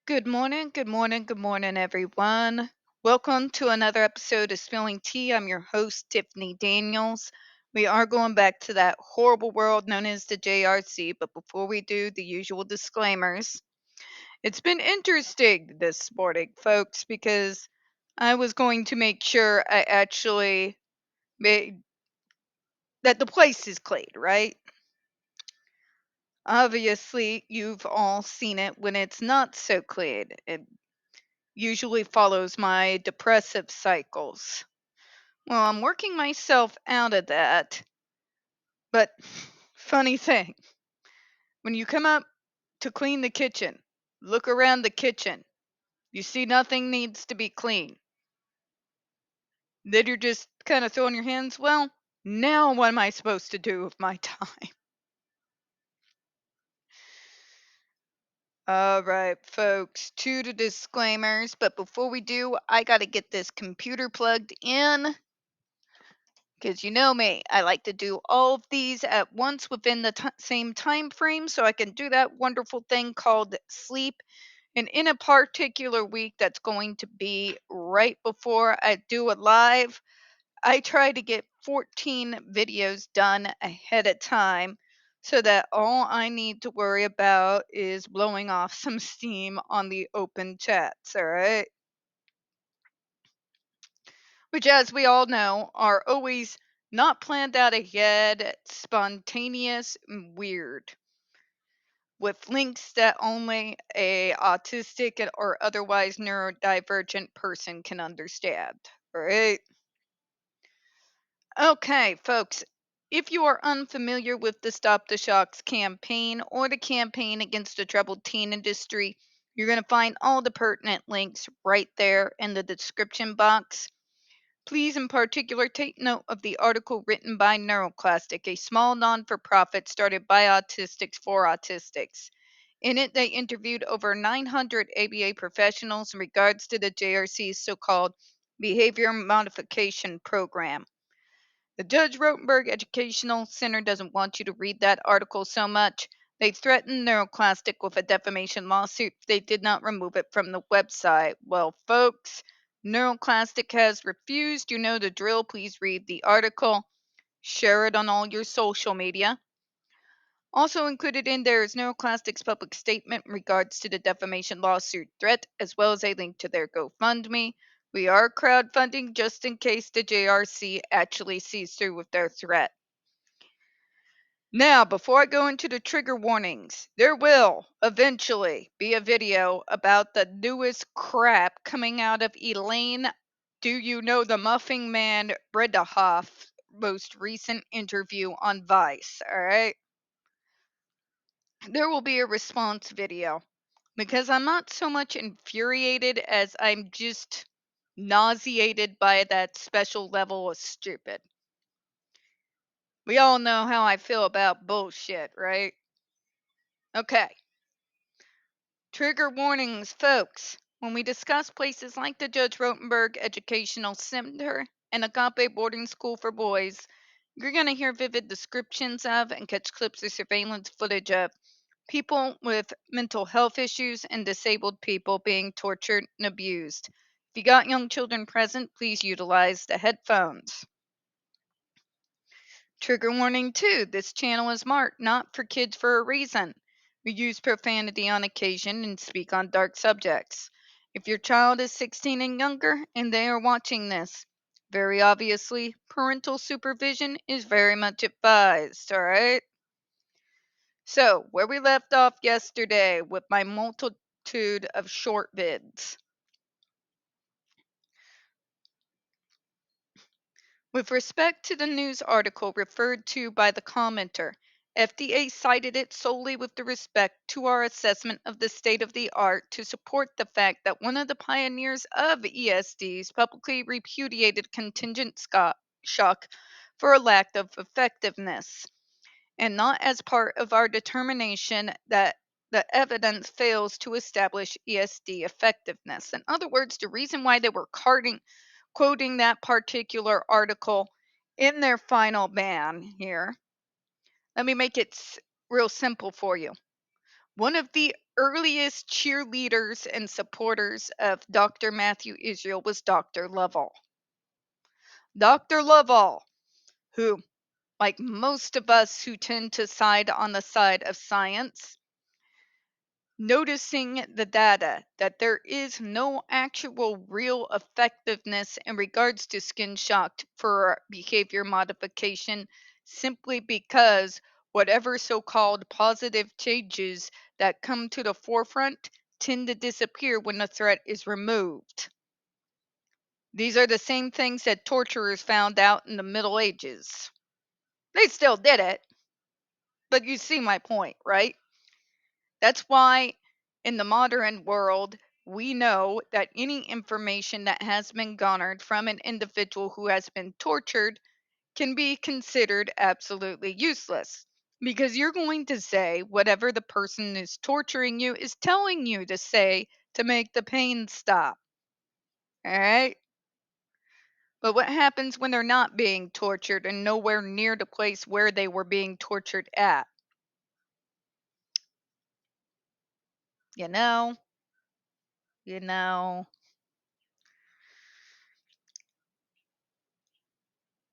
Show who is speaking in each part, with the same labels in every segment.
Speaker 1: Good morning, good morning, good morning, everyone. Welcome to another episode of Spilling Tea. I'm your host, Tiffany Daniels. We are going back to that horrible world known as the JRC, but before we do, the usual disclaimers. It's been interesting this morning, folks, because I was going to make sure I actually made that the place is clean, right? Obviously, you've all seen it when it's not so clean. It usually follows my depressive cycles. Well, I'm working myself out of that, but funny thing, when you come up to clean the kitchen, look around the kitchen, you see nothing needs to be clean. Then you're just kind of throwing your hands, well, now what am I supposed to do with my time? All right, folks, to the disclaimers, but before we do, I got to get this computer plugged in. Because you know me, I like to do all of these at once within the same time frame so I can do that wonderful thing called sleep. And in a particular week that's going to be right before I do it live, I try to get 14 videos done ahead of time so that all I need to worry about is blowing off some steam on the open chats, all right? Which, as we all know, are always not planned out ahead, spontaneous, and weird, with links that only a autistic or otherwise neurodivergent person can understand. Right? Okay, folks. If you are unfamiliar with the Stop the Shocks campaign or the campaign against the troubled teen industry, you're going to find all the pertinent links right there in the description box. Please, in particular, take note of the article written by NeuroClastic, a small non for profit started by autistics for autistics. In it, they interviewed over 900 ABA professionals in regards to the JRC's so called Behavior Modification Program. The Judge Rotenberg Educational Center doesn't want you to read that article so much. They threatened NeuroClastic with a defamation lawsuit if they did not remove it from the website. Well, folks, NeuroClastic has refused. You know the drill. Please read the article. Share it on all your social media. Also included in there is NeuroClastic's public statement in regards to the defamation lawsuit threat, as well as a link to their GoFundMe. We are crowdfunding just in case the JRC actually sees through with their threat. Now, before I go into the trigger warnings, there will eventually be a video about the newest crap coming out of Elaine. Do you know the Muffing Man Bredehoff's most recent interview on Vice? All right. There will be a response video because I'm not so much infuriated as I'm just nauseated by that special level of stupid. We all know how I feel about bullshit, right? Okay. Trigger warnings, folks. When we discuss places like the Judge Rotenberg Educational Center and Agape Boarding School for Boys, you're going to hear vivid descriptions of and catch clips of surveillance footage of people with mental health issues and disabled people being tortured and abused. If you got young children present, please utilize the headphones. Trigger warning 2. This channel is marked not for kids for a reason. We use profanity on occasion and speak on dark subjects. If your child is 16 and younger and they are watching this, very obviously, parental supervision is very much advised, alright? So, where we left off yesterday with my multitude of short vids. With respect to the news article referred to by the commenter, FDA cited it solely with the respect to our assessment of the state of the art to support the fact that one of the pioneers of ESDs publicly repudiated contingent shock for a lack of effectiveness, and not as part of our determination that the evidence fails to establish ESD effectiveness. In other words, the reason why they were quoting that particular article in their final ban here, let me make it real simple for you. One of the earliest cheerleaders and supporters of Dr. Matthew Israel was Dr. Lovell. Dr. Lovell, who, like most of us who tend to side on the side of science, noticing the data that there is no actual real effectiveness in regards to skin shock for behavior modification, simply because whatever so-called positive changes that come to the forefront tend to disappear when the threat is removed. These are the same things that torturers found out in the Middle Ages. They still did it, but you see my point, right? That's why in the modern world, we know that any information that has been garnered from an individual who has been tortured can be considered absolutely useless. Because you're going to say whatever the person is torturing you is telling you to say to make the pain stop. All right? But what happens when they're not being tortured and nowhere near the place where they were being tortured at? You know, you know.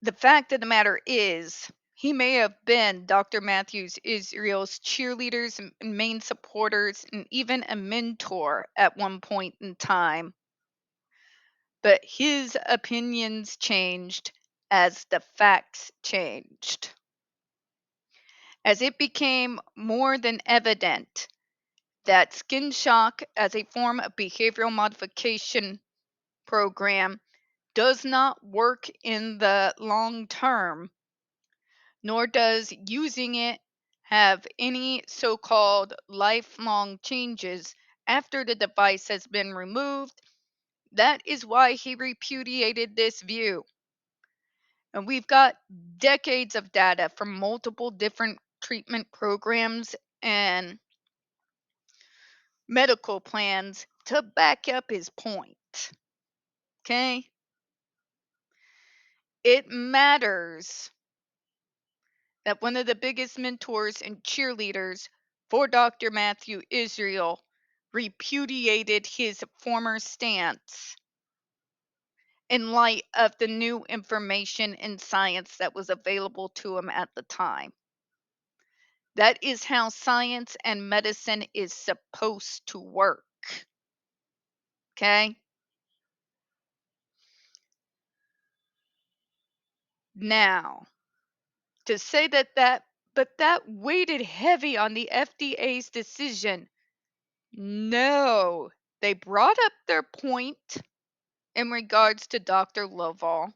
Speaker 1: The fact of the matter is, he may have been Dr. Matthews Israel's cheerleaders and main supporters and even a mentor at one point in time. But his opinions changed as the facts changed. As it became more than evident that skin shock as a form of behavioral modification program does not work in the long term, nor does using it have any so-called lifelong changes after the device has been removed. That is why he repudiated this view. And we've got decades of data from multiple different treatment programs and medical plans to back up his point. Okay? It matters that one of the biggest mentors and cheerleaders for Dr. Matthew Israel repudiated his former stance in light of the new information and science that was available to him at the time. That is how science and medicine is supposed to work. Okay? Now, to say but that weighted heavy on the FDA's decision. No, they brought up their point in regards to Dr. Lovell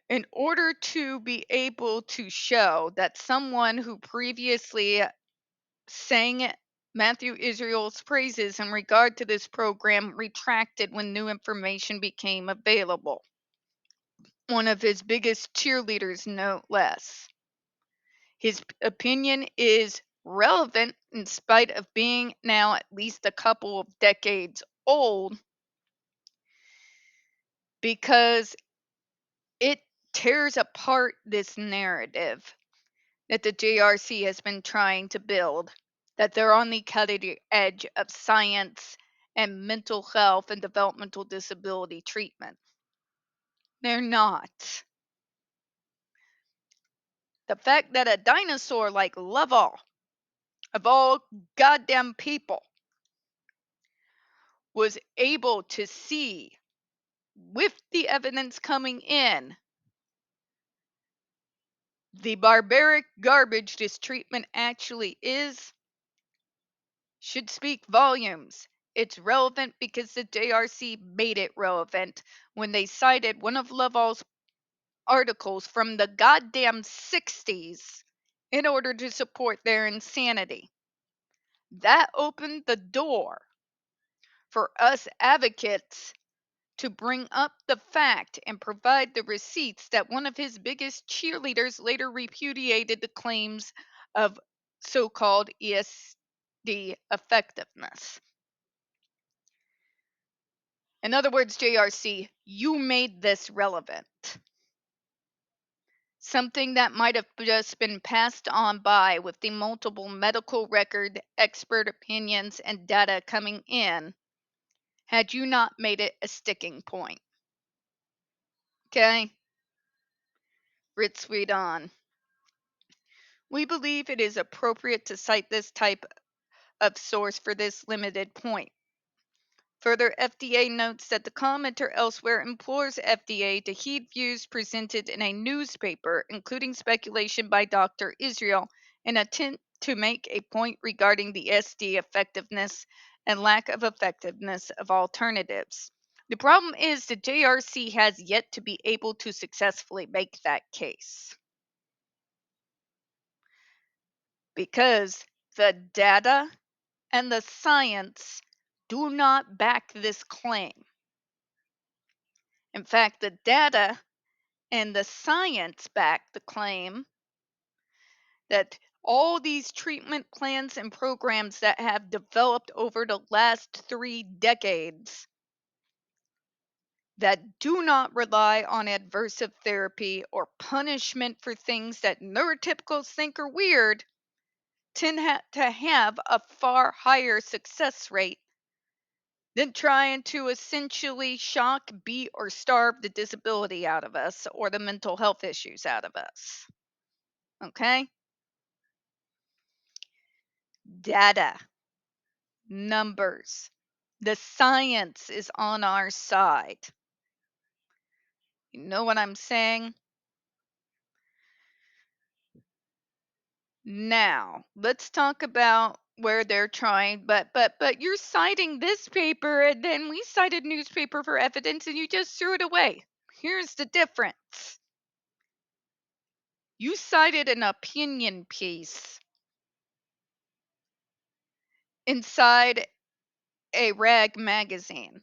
Speaker 1: in order to be able to show that someone who previously sang Matthew Israel's praises in regard to this program retracted when new information became available. One of his biggest cheerleaders, no less. His opinion is relevant in spite of being now at least a couple of decades old, because it tears apart this narrative that the JRC has been trying to build, that they're on the cutting edge of science and mental health and developmental disability treatment. They're not. The fact that a dinosaur like Lovell, of all goddamn people, was able to see, with the evidence coming in, the barbaric garbage this treatment actually is, should speak volumes. It's relevant because the JRC made it relevant when they cited one of Lovell's articles from the goddamn 60s in order to support their insanity. That opened the door for us advocates to bring up the fact and provide the receipts that one of his biggest cheerleaders later repudiated the claims of so-called ESD effectiveness. In other words, JRC, you made this relevant. something that might have just been passed on by with the multiple medical record, expert opinions, and data coming in, had you not made it a sticking point. Okay? Ritz read on. We believe it is appropriate to cite this type of source for this limited point. Further, FDA notes that the commenter elsewhere implores FDA to heed views presented in a newspaper, including speculation by Dr. Israel, in an attempt to make a point regarding the SD effectiveness and lack of effectiveness of alternatives. The problem is the JRC has yet to be able to successfully make that case. Because the data and the science do not back this claim. In fact, the data and the science back the claim that all these treatment plans and programs that have developed over the last 3 decades that do not rely on aversive therapy or punishment for things that neurotypicals think are weird tend to have a far higher success rate than trying to essentially shock, beat, or starve the disability out of us or the mental health issues out of us. Okay? Data, numbers, the science is on our side. You know what I'm saying? Now, let's talk about where they're trying, but you're citing this paper and then we cited newspaper for evidence and you just threw it away. Here's the difference. You cited an opinion piece inside a rag magazine.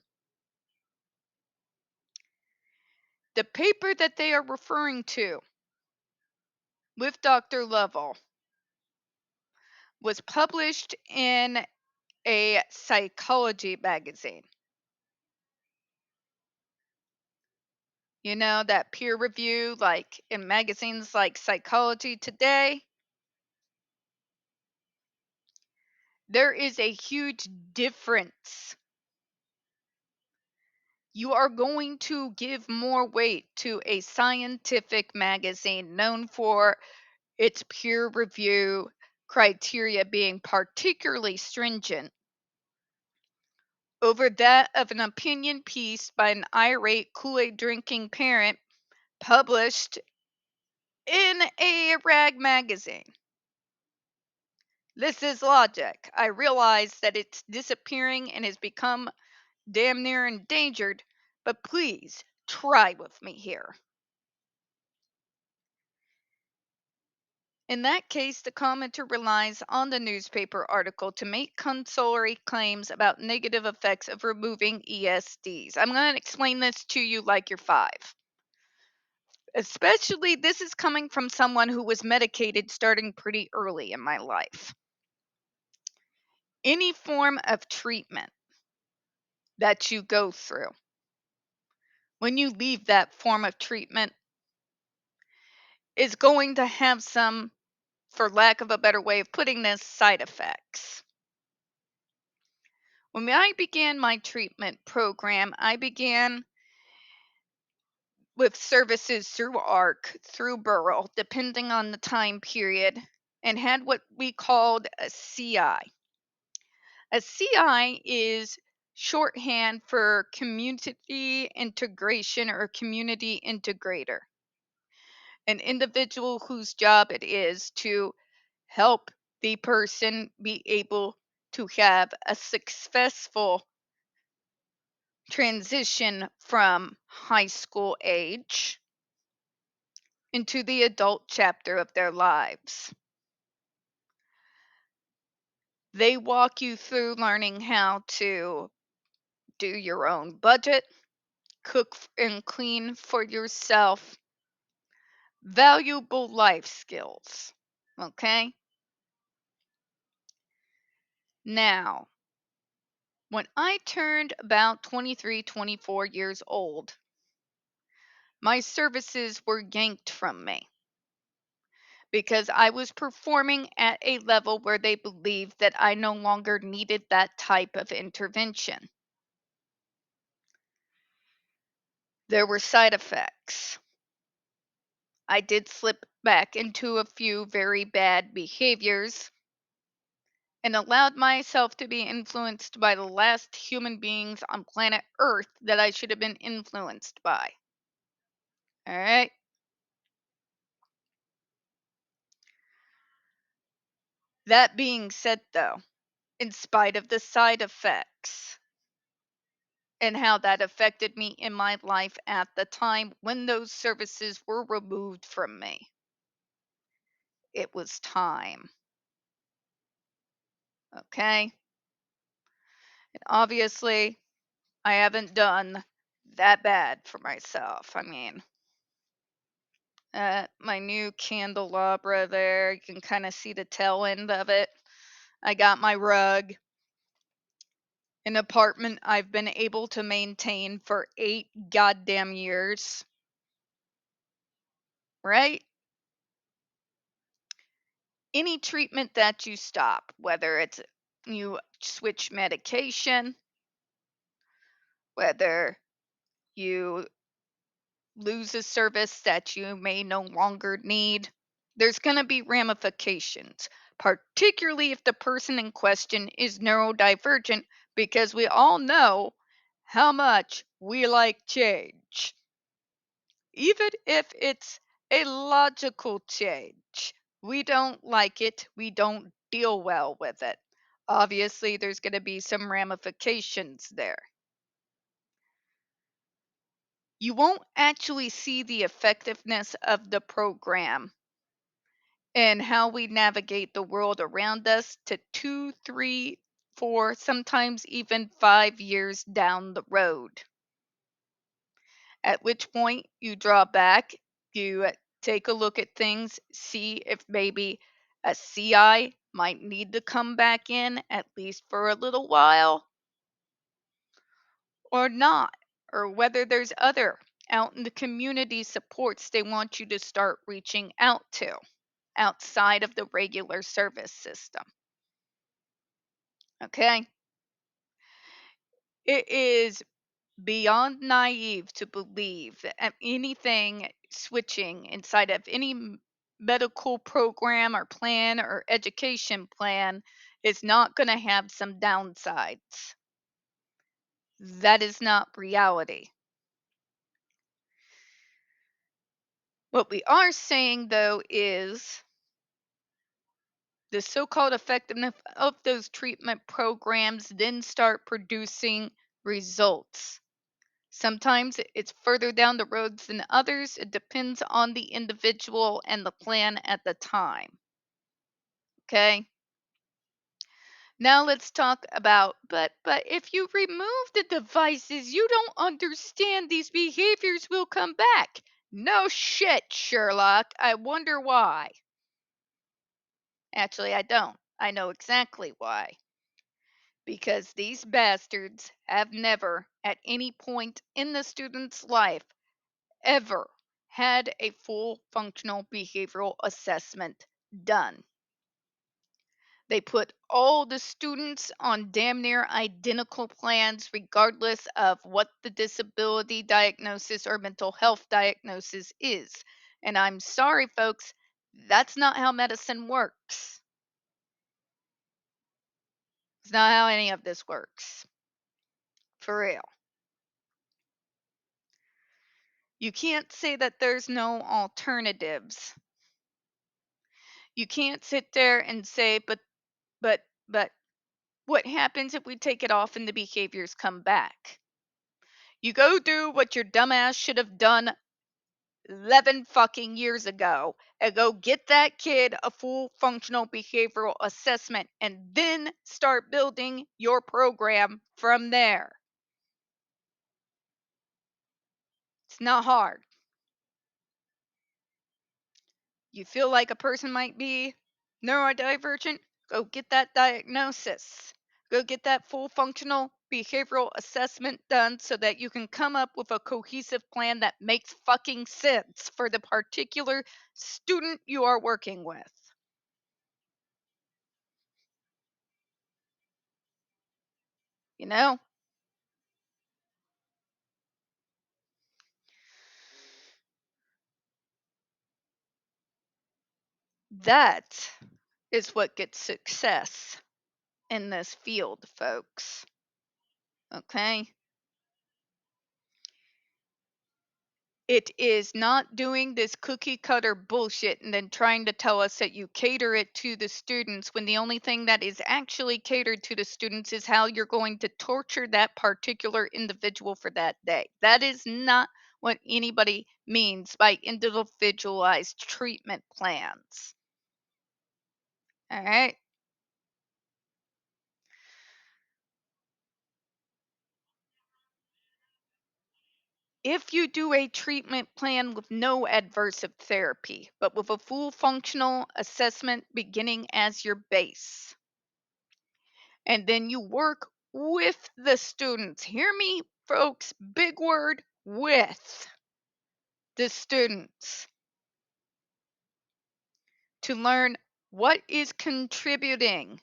Speaker 1: The paper that they are referring to with Dr. Lovell was published in a psychology magazine. You know, that peer review, like in magazines like Psychology Today. There is a huge difference. You are going to give more weight to a scientific magazine known for its peer review criteria being particularly stringent over that of an opinion piece by an irate Kool-Aid drinking parent published in a rag magazine. This is logic. I realize that it's disappearing and has become damn near endangered, but please try with me here. In that case, the commenter relies on the newspaper article to make consolatory claims about negative effects of removing ESDs. I'm going to explain this to you like you're 5. Especially, this is coming from someone who was medicated starting pretty early in my life. Any form of treatment that you go through, when you leave that form of treatment, is going to have some, for lack of a better way of putting this, side effects. When I began my treatment program, I began with services through ARC, through Burrell, depending on the time period, and had what we called a CI. A CI is shorthand for community integration or community integrator, an individual whose job it is to help the person be able to have a successful transition from high school age into the adult chapter of their lives. They walk you through learning how to do your own budget, cook and clean for yourself, valuable life skills. Okay? Now, when I turned about 23, 24 years old, my services were yanked from me. because I was performing at a level where they believed that I no longer needed that type of intervention. There were side effects. I did slip back into a few very bad behaviors and allowed myself to be influenced by the last human beings on planet Earth that I should have been influenced by. All right. That being said, though, in spite of the side effects and how that affected me in my life at the time when those services were removed from me, it was time. Okay. And obviously, I haven't done that bad for myself. I mean, my new candelabra there, you can kind of see the tail end of it. I got my rug, an apartment I've been able to maintain for 8 goddamn years, right? Any treatment that you stop, whether it's you switch medication, whether you lose a service that you may no longer need, there's going to be ramifications, particularly if the person in question is neurodivergent, because we all know how much we like change. Even if it's a logical change, we don't like it, we don't deal well with it. Obviously, there's going to be some ramifications there. You won't actually see the effectiveness of the program and how we navigate the world around us to 2, 3, 4, sometimes even 5 years down the road. At which point you draw back, you take a look at things, see if maybe a CI might need to come back in at least for a little while or not, or whether there's other out in the community supports they want you to start reaching out to outside of the regular service system. Okay? It is beyond naive to believe that anything switching inside of any medical program or plan or education plan is not going to have some downsides. That is not reality. What we are saying, though, is the so called effectiveness of those treatment programs then start producing results. Sometimes it's further down the roads than others. It depends on the individual and the plan at the time. Okay? Now let's talk about but if you remove the devices, you don't understand these behaviors will come back. No shit, Sherlock. I wonder why. Actually, I don't. I know exactly why. Because these bastards have never, at any point in the student's life, ever had a full functional behavioral assessment done. They put all the students on damn near identical plans, regardless of what the disability diagnosis or mental health diagnosis is. And I'm sorry, folks, that's not how medicine works. It's not how any of this works. For real. You can't say that there's no alternatives. You can't sit there and say, but what happens if we take it off and the behaviors come back? You go do what your dumbass should have done 11 fucking years ago and go get that kid a full functional behavioral assessment and then start building your program from there. It's not hard. You feel like a person might be neurodivergent? Go get that diagnosis. Go get that full functional behavioral assessment done so that you can come up with a cohesive plan that makes fucking sense for the particular student you are working with. You know? That is what gets success in this field, folks. Okay? It is not doing this cookie cutter bullshit and then trying to tell us that you cater it to the students when the only thing that is actually catered to the students is how you're going to torture that particular individual for that day. That is not what anybody means by individualized treatment plans. All right? If you do a treatment plan with no adversive therapy, but with a full functional assessment beginning as your base, and then you work with the students. Hear me, folks, big word, with the students to learn what is contributing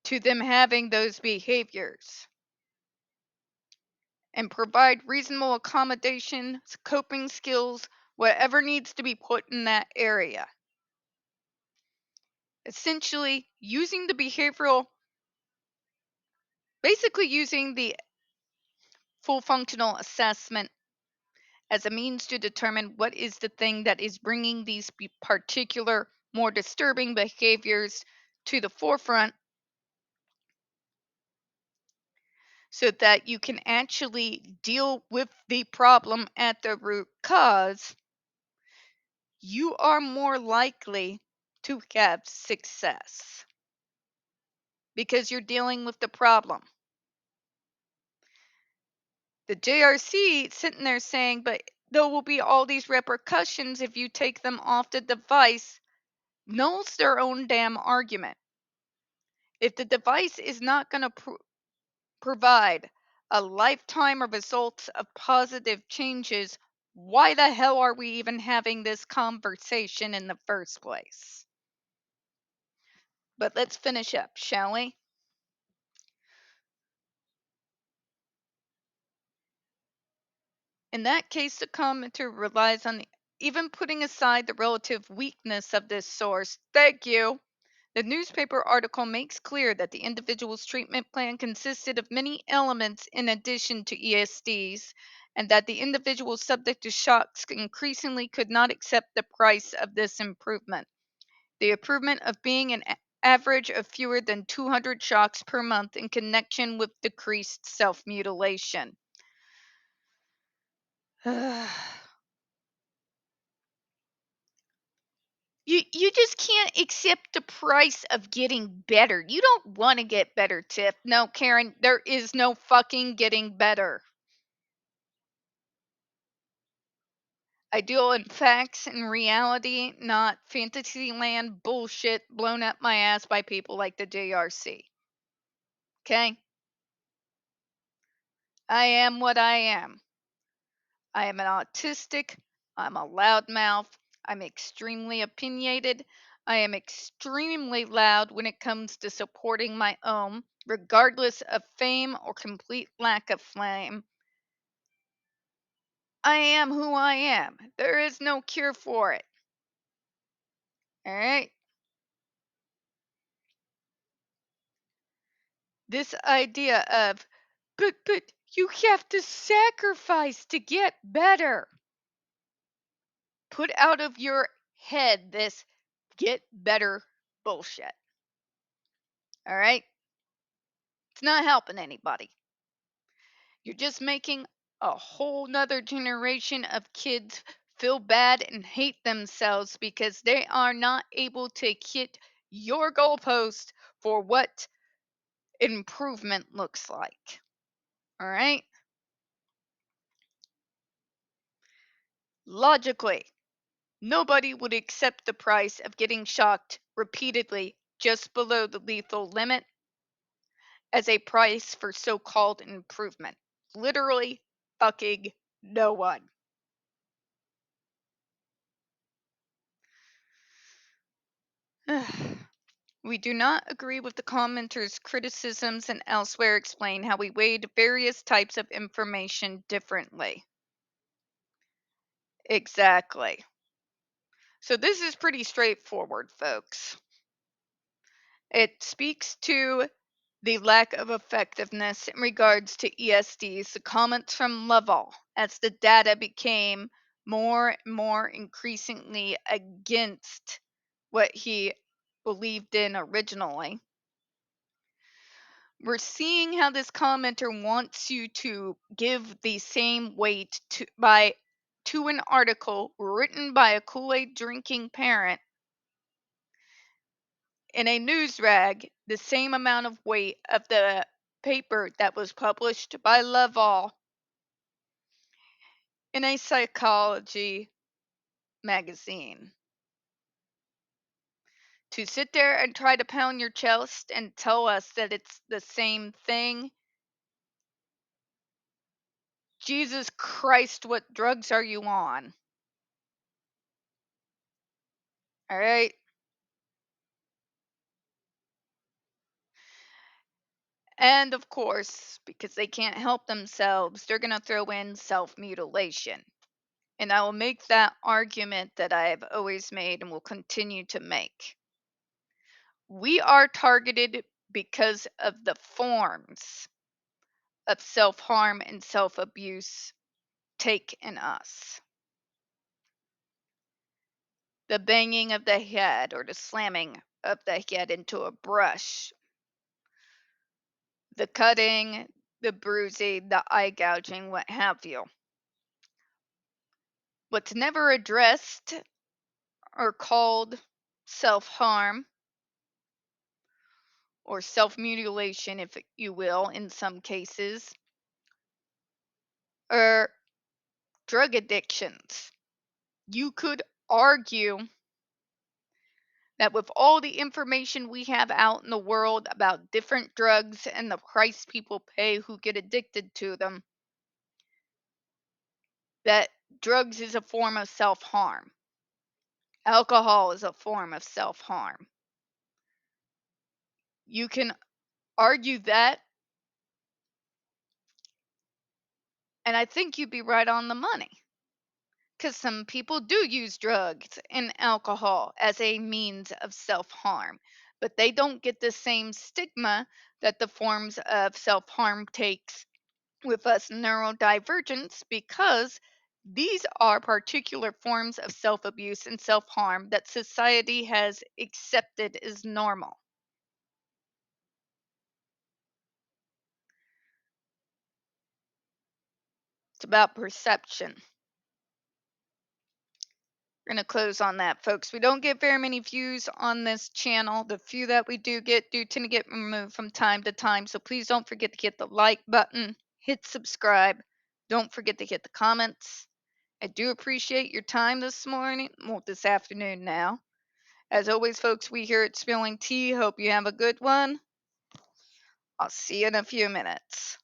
Speaker 1: to them having those behaviors and provide reasonable accommodations, coping skills, whatever needs to be put in that area. Essentially, using the behavioral, basically using the full functional assessment as a means to determine what is the thing that is bringing these particular, more disturbing behaviors to the forefront so that you can actually deal with the problem at the root cause, you are more likely to have success because you're dealing with the problem. The JRC sitting there saying, but there will be all these repercussions if you take them off the device, knows their own damn argument. If the device is not going to provide a lifetime of results of positive changes, why the hell are we even having this conversation in the first place? But let's finish up, shall we? In that case, the commenter relies on even putting aside the relative weakness of this source. Thank you. The newspaper article makes clear that the individual's treatment plan consisted of many elements in addition to ESDs, and that the individual subject to shocks increasingly could not accept the price of this improvement. The improvement of being an average of fewer than 200 shocks per month in connection with decreased self-mutilation. You just can't accept the price of getting better. You don't want to get better, Tiff. No, Karen, there is no fucking getting better. I deal in facts and reality, not fantasyland bullshit blown up my ass by people like the JRC. Okay? I am what I am. I am an autistic. I'm a loudmouth. I'm extremely opinionated. I am extremely loud when it comes to supporting my own, regardless of fame or complete lack of fame. I am who I am. There is no cure for it. All right? This idea of, but you have to sacrifice to get better. Put out of your head this get better bullshit. All right? It's not helping anybody. You're just making a whole nother generation of kids feel bad and hate themselves because they are not able to hit your goalpost for what improvement looks like. All right? Logically, nobody would accept the price of getting shocked repeatedly just below the lethal limit as a price for so-called improvement. Literally fucking no one. We do not agree with the commenter's criticisms and elsewhere explain how we weighed various types of information differently. Exactly. So this is pretty straightforward, folks. It speaks to the lack of effectiveness in regards to ESDs, the comments from Lovell, as the data became more and more increasingly against what he believed in originally. We're seeing how this commenter wants you to give the same weight to an article written by a Kool-Aid drinking parent in a news rag, the same amount of weight of the paper that was published by Lovell in a psychology magazine. To sit there and try to pound your chest and tell us that it's the same thing. Jesus Christ, what drugs are you on? All right. And of course, because they can't help themselves, they're going to throw in self mutilation. And I will make that argument that I have always made and will continue to make. We are targeted because of the forms of self harm and self abuse take in us. The banging of the head or the slamming of the head into a brush, the cutting, the bruising, the eye gouging, what have you. What's never addressed or called self harm or self mutilation, if you will, in some cases, are drug addictions. You could argue that with all the information we have out in the world about different drugs and the price people pay who get addicted to them, that drugs is a form of self harm. Alcohol is a form of self harm. You can argue that, and I think you'd be right on the money. Because some people do use drugs and alcohol as a means of self harm, but they don't get the same stigma that the forms of self harm takes with us neurodivergents, because these are particular forms of self abuse and self harm that society has accepted as normal. It's about perception. We're going to close on that, folks. We don't get very many views on this channel. The few that we do get do tend to get removed from time to time. So please don't forget to hit the like button, hit subscribe. Don't forget to hit the comments. I do appreciate your time this morning, well, this afternoon now. As always, folks, we here at Spilling Tea hope you have a good one. I'll see you in a few minutes.